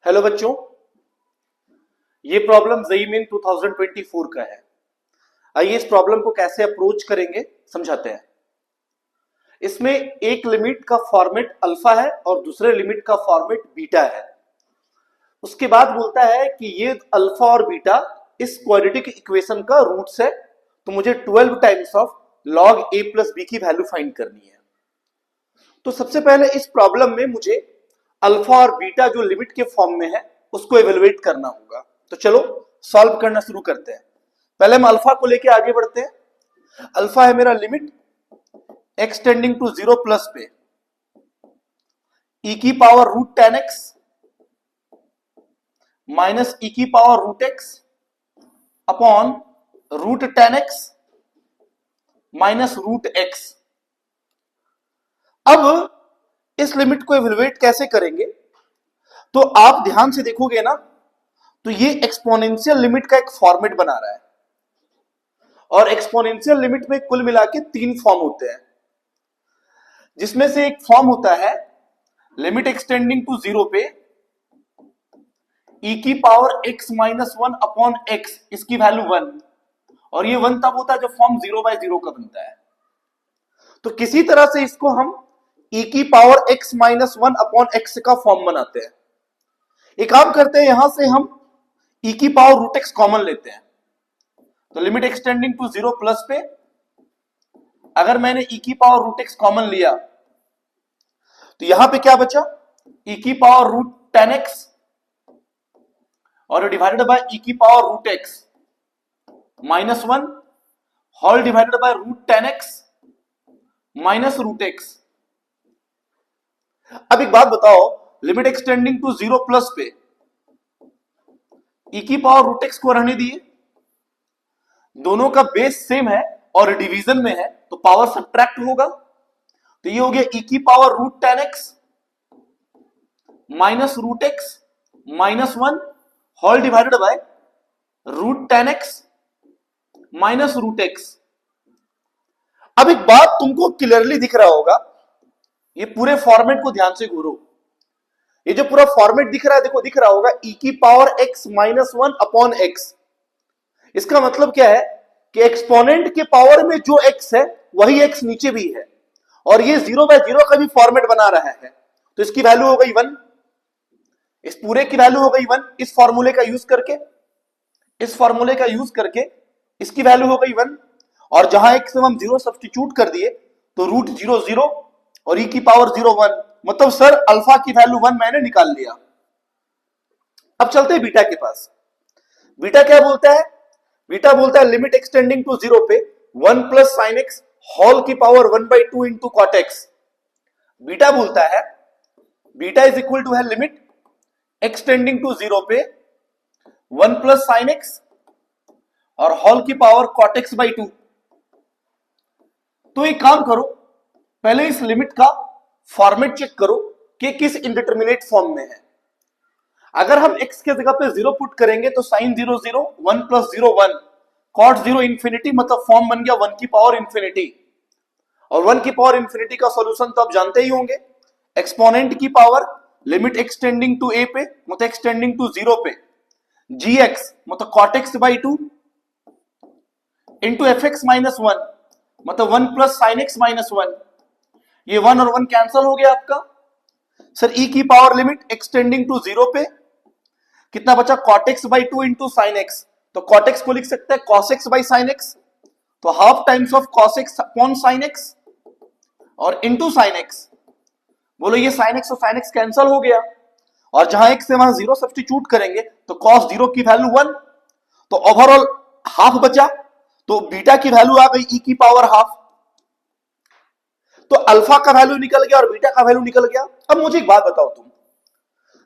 Hello बच्चों, ये problem JEE main 2024 का है। आइए इस प्रॉब्लम को कैसे अप्रोच करेंगे समझाते हैं। इसमें एक लिमिट का फॉर्मेट अल्फा है और दूसरे लिमिट का फॉर्मेट बीटा है। उसके बाद बोलता है कि ये अल्फा और बीटा इस क्वाड्रेटिक इक्वेशन का रूट्स है, तो मुझे 12 times of log a plus b की वैल्यू फाइंड करनी है। तो सबसे पहले इस प्रॉब्लम में मुझे अल्फा और बीटा जो लिमिट के फॉर्म में है उसको इवेलुएट करना होगा। तो चलो सॉल्व करना शुरू करते हैं। पहले हम अल्फा को लेके आगे बढ़ते हैं। अल्फा है मेरा limit x tending to 0 plus पे e की power root 10x minus e की power root x upon root 10x minus root x। अब इस लिमिट को इवेलुएट कैसे करेंगे, तो आप ध्यान से देखोगे ना, तो ये एक्सपोनेंशियल लिमिट का एक फॉर्मेट बना रहा है और एक्सपोनेंशियल लिमिट में कुल मिला के 3 फॉर्म होते हैं, जिसमें से एक फॉर्म होता है लिमिट एक्सटेंडिंग टू 0 पे e की power x minus 1 upon x, इसकी वैल्यू 1, और ये 1 तब होता है जब फॉर्म 0/0 का बनता है। तो किसी तरह से इसको हम e की power x minus 1 upon x का फॉर्म बनाते हैं। एक काम करते हैं, यहां से हम e की पावर रूट x कॉमन लेते हैं। तो लिमिट एक्सटेंडिंग टू 0 प्लस पे अगर मैंने e की पावर रूट x कॉमन लिया तो यहां पे क्या बचा, e की पावर रूट 10x और डिवाइडेड बाय e की power root x minus 1 whole divided by root 10x minus root x। अब एक बात बताओ, लिमिट एक्सटेंडिंग टू 0 प्लस पे e की पावर रूट x को रहने दिए, दोनों का बेस सेम है और डिवीजन में है तो पावर सब्ट्रैक्ट होगा। तो ये हो गया e की power root 10x minus root x minus 1 whole divided by root 10x minus root x। अब एक बात तुमको क्लियरली दिख रहा होगा, ये पूरे फॉर्मेट को ध्यान से घूरो। ये जो पूरा फॉर्मेट दिख रहा है, देखो दिख रहा होगा e की power x minus 1 upon x। इसका मतलब क्या है कि एक्सपोनेंट के पावर में जो x है वही x नीचे भी है, और ये 0/0 का भी फॉर्मेट बना रहा है, तो इसकी वैल्यू हो गई 1। इस पूरे की वैल्यू हो गई 1। इस फॉर्मूले का यूज करके इसकी वैल्यू हो गई 1, और जहां x से हम 0 सब्स्टिट्यूट कर दिए तो रूट 0 0 और e की पावर 0 1, मतलब सर अल्फा की वैल्यू 1 मैंने निकाल लिया। अब चलते हैं बीटा के पास। बीटा क्या बोलता है, बीटा बोलता है लिमिट एक्सटेंडिंग टू 0 पे 1 प्लस साइन एक्स होल की power 1/2 into cot x. Beta बोलता है, बीटा इज इक्वल टू है लिमिट एक्सटेंडिंग टू 0 पे 1 प्लस साइन एक्स और होल की पावर कॉट एक्स बाई 2। तो एक काम करो, पहले इस लिमिट का फॉर्मेट चेक करो कि किस इंडिटरमिनेट फॉर्म में है। अगर हम x के जगह पे 0 पुट करेंगे तो साइन 0 0, 1 प्लस 0 1, कॉट 0 इंफिनिटी, मतलब फॉर्म बन गया 1 की पावर इंफिनिटी। और 1 की पावर इंफिनिटी का सॉल्यूशन तो आप जानते ही होंगे, एक्सपोनेंट की power limit extending to a पे मतलब एक्सटेंडिंग टू 0 पे gx मतलब cot x by 2 into fx minus 1 मतलब 1 प्लस साइन x माइनस 1। ये 1 और 1 कैंसल हो गया आपका। सर e की पावर लिमिट एक्सटेंडिंग टू 0 पे कितना बचा, cot x by 2 into sine x। तो cot x को लिख सकते हैं cos x by sine x, तो half times of cos x upon sine x और इंटू साइन x। बोलो ये साइन x और साइन x कैंसल हो गया, और जहां x से वहां 0 सब्स्टिट्यूट करेंगे तो cos 0 की वैल्यू 1, तो ओवरऑल हाफ बचा, तो बीटा की वैल्यू आ गई e की पावर हाफ। तो अल्फा का वैल्यू निकल गया और बीटा का वैल्यू निकल गया। अब मुझे एक बात बताओ तुम,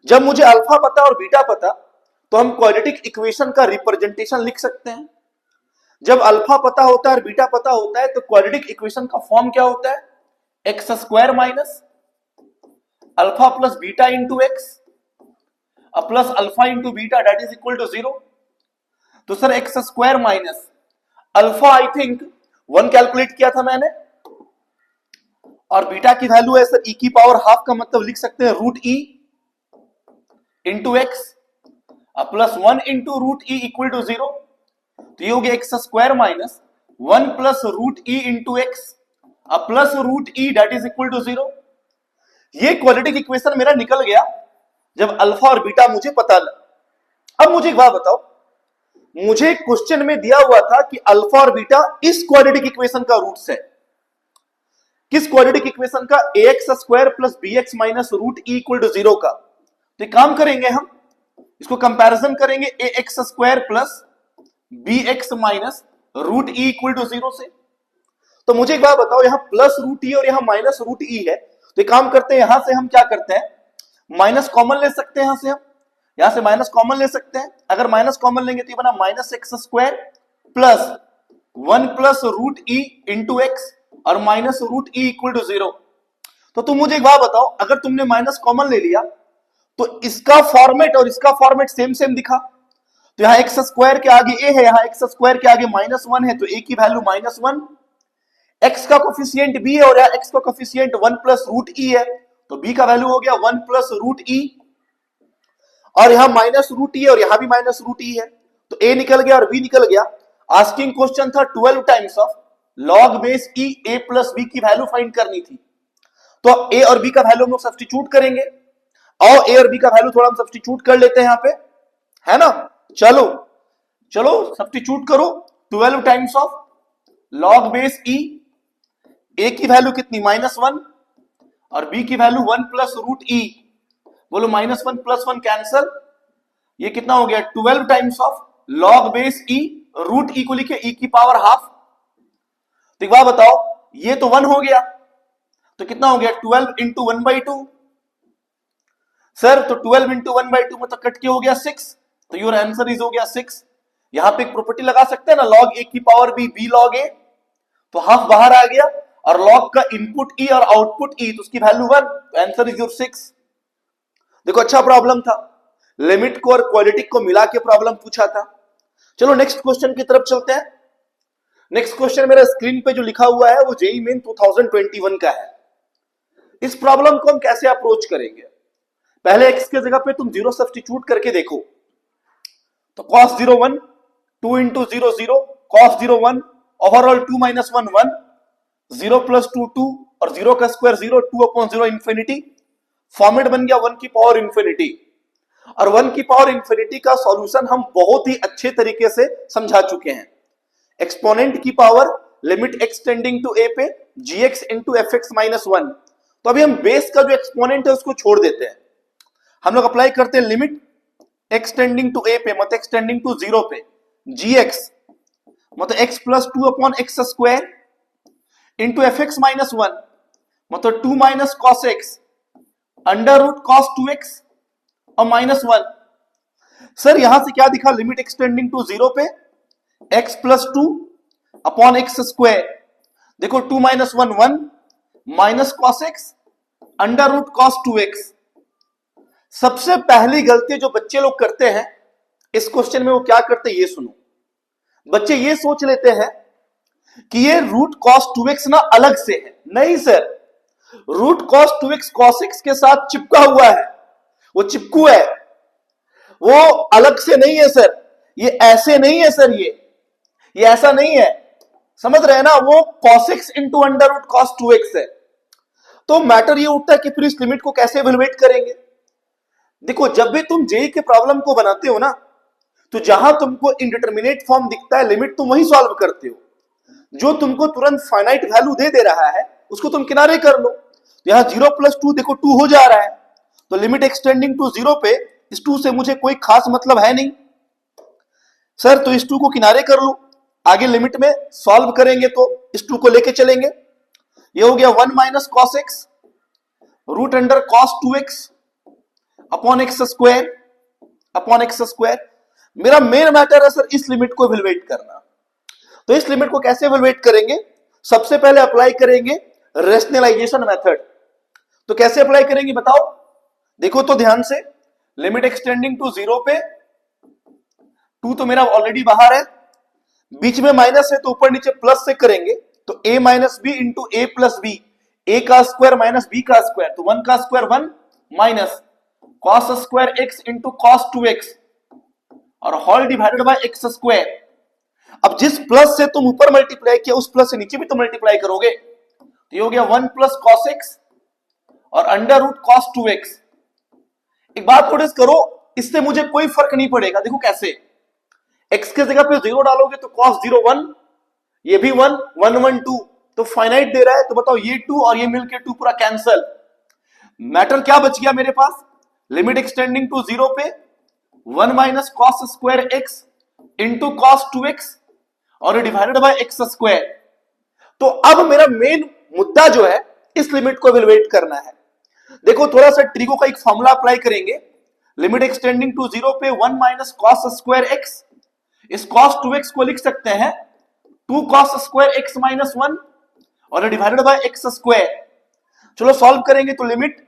जब मुझे अल्फा पता और बीटा पता तो हम क्वाड्रेटिक इक्वेशन का रिप्रेजेंटेशन लिख सकते हैं। जब अल्फा पता होता है और बीटा पता होता है तो क्वाड्रेटिक इक्वेशन का फॉर्म क्या होता है, x square minus alpha plus beta into x plus alpha into beta that is equal to 0। तो sir x square minus alpha I think 1 calculate किया था मैंने, और बीटा की वैल्यू है सर e की पावर हाफ, का मतलब लिख सकते हैं root E into x plus 1 into root E equal to 0, तो ये हो गया x square minus 1 plus root E into x plus root e that is equal to 0। ये क्वाड्रेटिक इक्वेशन मेरा निकल गया जब अल्फा और बीटा मुझे पता लगा। अब मुझे एक बात बताओ, मुझे क्वेश्चन में दिया हुआ था कि अल्फा और बीटा इस क्वाड्रेटिक इक्वेशन का रूट्स है। किस क्वाड्रेटिक इक्वेशन का? ax square plus bx minus root E equal to 0 का। तो एक काम करेंगे, हम इसको कंपैरिजन करेंगे ax square plus bx minus root E equal to 0 से। तो मुझे एक बात बताओ, यहां प्लस रूट ई और यहां माइनस रूट ई है, तो एक काम करते हैं, यहां से हम क्या करते हैं, माइनस कॉमन ले सकते हैं। यहां से माइनस कॉमन ले सकते हैं। अगर माइनस कॉमन लेंगे तो ये बना minus X square plus 1 plus root ई इंटू एक्स और minus root E equal to 0। तो तुम मुझे एक बात बताओ, अगर तुमने माइनस कॉमन ले लिया तो इसका फॉर्मेट और इसका फॉर्मेट सेम सेम दिखा। तो यहां एक्स स्क्वायर के आगे ए है, यहां एक्स स्क्वायर के आगे माइनस 1 है, तो ए की वैल्यू -1, एक्स का कोफिशिएंट बी है और यहां एक्स का कोफिशिएंट 1 प्लस रूट ई है, तो बी का वैल्यू हो गया 1 प्लस रूट ई, और यहां माइनस रूट ई और यहां भी माइनस रूट ई है, तो ए निकल गया और बी निकल गया। आस्किंग क्वेश्चन था 12 times of log base e a plus b की वैल्यू फाइंड करनी थी। तो ए और बी का वैल्यू हम लोग सब्स्टिट्यूट करेंगे, और ए और बी का वैल्यू थोड़ा हम सब्स्टिट्यूट कर लेते हैं यहां पे, है ना। चलो सब्स्टिट्यूट करो, 12 times of log base e, ए की वैल्यू कितनी -1 और बी की वैल्यू 1 प्लस रूट ई, बोलो -1 प्लस 1 कैंसल, ये कितना हो गया 12 times of log base E, root E को लिखे ई की पावर हाफ। तो एक बात बताओ, ये तो 1 हो गया, तो कितना हो गया 12 इंटू 1/2 सर, तो 12 इंटू 1/2 में तो कट के हो गया 6, तो योर आंसर इज हो गया 6। यहां पे एक प्रॉपर्टी लगा सकते हैं ना, लॉग ए की पावर बी, बी लॉग ए, तो हाफ बाहर आ गया, और लॉग का इनपुट ई और आउटपुट ई, तो उसकी वैल्यू 1, तो आंसर इज योर 6। देखो अच्छा प्रॉब्लम था, लिमिट को और क्वालिटिक को मिला के प्रॉब्लम पूछा था। चलो नेक्स्ट क्वेश्चन की तरफ चलते हैं। नेक्स्ट क्वेश्चन मेरा स्क्रीन पे जो लिखा हुआ है वो जेईई मेन 2021 का है। इस प्रॉब्लम को हम कैसे अप्रोच करेंगे? पहले x के जगह पे तुम 0 सब्स्टिट्यूट करके देखो, तो cos 0 1, 2 into 0 0, cos 0 1, overall 2 minus 1 1, 0 plus 2 2 और 0 का स्क्वायर 0, 2/0 इंफिनिटी। फॉर्मेट बन गया 1 की पावर इंफिनिटी, और 1 की पावर इंफिनिटी का सॉल्यूशन हम बहुत ही अच्छे तरीके से समझा चुके हैं। एक्सपोनेंट की power limit x tending to a पे gx इंटू fx माइनस 1। तो अभी हम बेस का जो एक्सपोनेंट है उसको छोड़ देते हैं, हम लोग अप्लाई करते हैं limit x tending to a पे, मतलब x टेंडिंग टू 0 पे gx मतलब x plus 2/x square into fx minus 1 मतलब 2 minus cos x under root cos 2x और -1। सर यहां से क्या दिखा, लिमिट एक्सटेंडिंग टू 0 पे x प्लस 2/x स्क्वायर, देखो 2 minus 1 1 minus cos x under root cos 2x। सबसे पहली गलती जो बच्चे लोग करते हैं इस क्वेश्चन में, वो क्या करते हैं ये सुनो। बच्चे ये सोच लेते हैं कि ये रूट cos 2x ना अलग से है। नहीं sir, root cos 2x cos x के साथ चिपका हुआ है, वो चिपकू है, वो अलग से नहीं है सर। ये ऐसे नहीं है सर, ये ऐसा नहीं है, समझ रहे हैं ना। वो cos x इंटू अंडर रूट cos 2x है। तो मैटर ये उठता है कि फिर इस लिमिट को कैसे इवैल्यूएट करेंगे। देखो जब भी तुम जेई के प्रॉब्लम को बनाते हो ना, तो जहां तुमको इंडिटरमिनेट फॉर्म दिखता है लिमिट, तुम वही सॉल्व करते हो। जो तुमको तुरंत फाइनाइट वैल्यू दे रहा है उसको तुम किनारे कर लो। तो यहां 0 प्लस 2 देखो 2 हो जा रहा है, तो लिमिट एक्सटेंडिंग टू 0 पे इस 2 से मुझे कोई खास मतलब है नहीं सर, तो इस 2 को किनारे कर लो। आगे लिमिट में सॉल्व करेंगे तो इस 2 को लेके चलेंगे, ये हो गया 1 minus cos x root under cos 2x upon x square. मेरा मेन मैटर है सर इस लिमिट को इवैल्यूएट करना। तो इस लिमिट को कैसे इवैल्यूएट करेंगे? सबसे पहले अप्लाई करेंगे रेशनलाइजेशन मेथड। तो कैसे अप्लाई करेंगे बताओ? देखो तो ध्यान से, लिमिट एक्सटेंडिंग टू 0 पे 2 तो मेरा ऑलरेडी बाहर है, बीच में माइनस है तो ऊपर नीचे प्लस से करेंगे, तो a minus B into A plus B, A का स्क्वायर माइनस बी का स्क्वायर, तो 1 का square 1 minus cos square x into cos 2x और whole divided by x square. अब जिस प्लस से तुम ऊपर मल्टीप्लाई किया उस प्लस से नीचे भी तुम मल्टीप्लाई करोगे तो ये हो गया 1 प्लस cos x और अंडर रूट cos 2x। एक बात नोटिस करो, इससे मुझे कोई फर्क नहीं पड़ेगा। देखो कैसे, x के जगह पे 0 डालोगे तो cos 0 1, ये भी 1 1 1 2, तो फाइनाइट दे रहा है तो बताओ ये 2 और ये मिलके 2 पूरा कैंसल। मैटर क्या बच गया मेरे पास, लिमिट एक्सटेंडिंग टू 0 पे 1 minus cos square x into cos 2x और डिवाइडेड बाय x स्क्वायर। तो अब मेरा मेन मुद्दा जो है इस लिमिट को इवैल्यूएट करना है। देखो थोड़ा सा ट्रिको का एक फॉर्मूला अप्लाई करेंगे, लिमिट एक्सटेंडिंग टू 0 पे 1 माइनस cos स्क्वायर x, इस cos 2x को लिख सकते हैं 2 cos स्क्वायर x माइनस 1 और डिवाइडेड बाय x स्क्वायर। चलो सॉल्व करेंगे तो लिमिट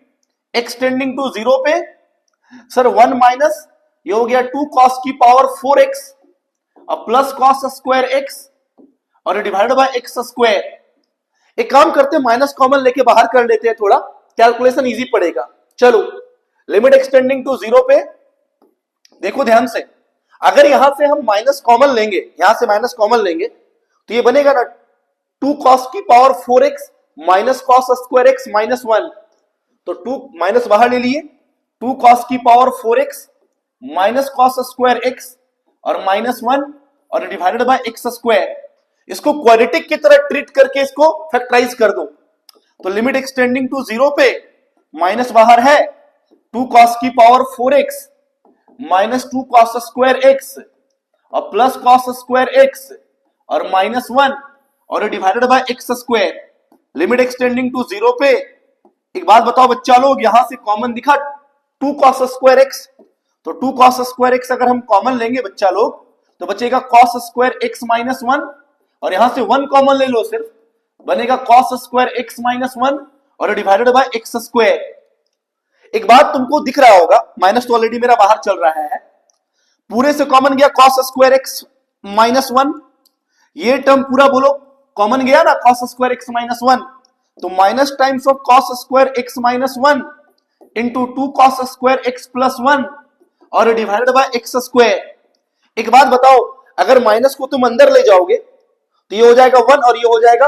एक्सटेंडिंग टू 0 पे सर 1 माइनस ये हो गया 2 cos की पावर 4x और प्लस cos स्क्वायर x और डिवाइडेड बाय x स्क्वायर। एक काम करते हैं, माइनस कॉमन लेके बाहर कर लेते हैं, थोड़ा कैलकुलेशन इजी पड़ेगा। चलो लिमिट एक्सटेंडिंग टू 0 पे देखो ध्यान से, अगर यहां से हम माइनस कॉमन लेंगे, यहां से माइनस कॉमन लेंगे तो ये बनेगा ना 2 cos की power 4x minus cos square x minus 1, तो 2 माइनस बाहर ले लिए 2 cos की power 4x minus cos square x और माइनस 1 और डिवाइडेड बाय x स्क्वायर। इसको क्वाड्रेटिक की तरह ट्रीट करके इसको फैक्टराइज कर दो तो लिमिट एक्सटेंडिंग टू 0 पे माइनस बाहर है 2 cos की power 4x minus 2 cos square x और प्लस cos स्क्वायर x और माइनस 1 और divided by x square. Limit extending to 0 पे एक बात बताओ बच्चा लोग, यहां से कॉमन दिखा 2 cos स्क्वायर x, तो 2 cos स्क्वायर x अगर हम कॉमन लेंगे बच्चा लोग तो बचेगा cos स्क्वायर x माइनस 1 और यहां से 1 कॉमन ले लो, सिर्फ बनेगा cos स्क्वायर x माइनस 1 और डिवाइडेड बाय x स्क्वायर। एक बात तुमको दिख रहा होगा, माइनस तो ऑलरेडी मेरा बाहर चल रहा है, पूरे से कॉमन गया cos स्क्वायर x माइनस 1, ये टर्म पूरा बोलो कॉमन गया ना cos स्क्वायर x माइनस 1, तो minus times of cos square x minus 1 into 2 cos square x plus 1 और डिवाइडेड बाय x स्क्वायर। एक बात बताओ, अगर माइनस को तुम अंदर ले जाओगे तो ये हो जाएगा 1 और ये हो जाएगा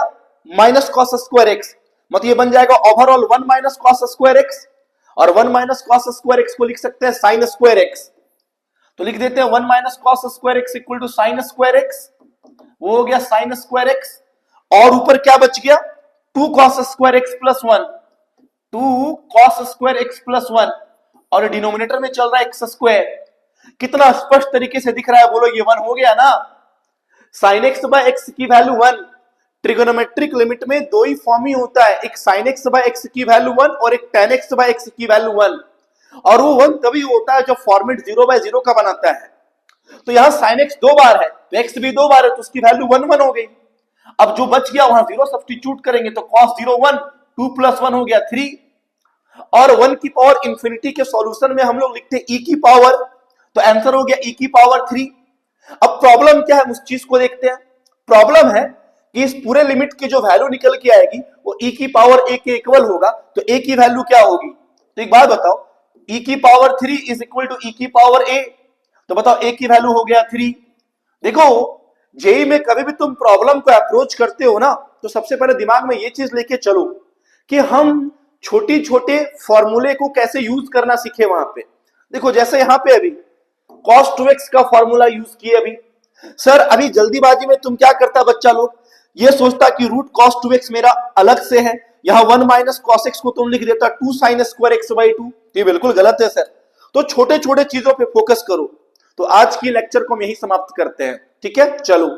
माइनस cos स्क्वायर x, मतलब ये बन जाएगा overall 1 minus cos square x और 1 माइनस cos स्क्वायर x को लिख सकते हैं sin स्क्वायर x, तो लिख देते हैं 1 minus cos square x equal to sin square x, वो हो गया sin स्क्वायर x और ऊपर क्या बच गया 2 cos square x plus 1, 2 cos square x plus 1 और डिनोमिनेटर में चल रहा है x स्क्वायर। कितना स्पष्ट तरीके से दिख रहा है, बोलो ये 1 हो गया ना। sin x बाय x की वैल्यू 1, ट्रिगोनोमेट्रिक लिमिट में दो ही फॉर्म ही होता है, एक sin x बाय x की वैल्यू 1 और एक tan x बाय x की वैल्यू 1, और वो 1 तभी होता है जब फॉर्मेट 0 बाय 0 का बनाता है। तो यहां sin x 2 बार है तो x भी 2 बार है तो उसकी वैल्यू 1 1 हो गई। अब जो बच गया वहां 0 सब्स्टिट्यूट करेंगे तो cos 0 1, 2 प्लस 1 हो गया 3 और 1 की पावर इंफिनिटी के सॉल्यूशन में हम लोग लिखते हैं e की पावर, तो आंसर हो गया e की पावर 3। अब प्रॉब्लम क्या है उस चीज को देखते हैं। प्रॉब्लम है कि इस पूरे लिमिट की जो वैल्यू निकल के आएगी वो e की पावर a के इक्वल होगा, तो a की वैल्यू क्या होगी, तो एक बात बताओ e की power 3 is equal to e की पावर a, तो बताओ a की वैल्यू हो गया 3। देखो जेई में कभी भी तुम प्रॉब्लम को अप्रोच करते हो ना तो सबसे पहले दिमाग में ये चीज लेके चलो कि हम छोटी छोटे फॉर्मूले को कैसे यूज करना सीखे। वहां पे देखो जैसे यहां पे अभी cos 2x का फॉर्मूला यूज किए, अभी सर अभी जल्दीबाजी में तुम क्या करता बच्चा लोग, ये सोचता कि रूट cos 2x मेरा अलग से है, यहां 1 माइनस cos x को तुम लिख देता 2 sin स्क्वायर x बाई 2, ये बिल्कुल गलत है सर। तो छोटे छोटे चीजों पे फोकस करो। तो आज की लेक्चर को हम यही समाप्त करते हैं, ठीक है, चलो।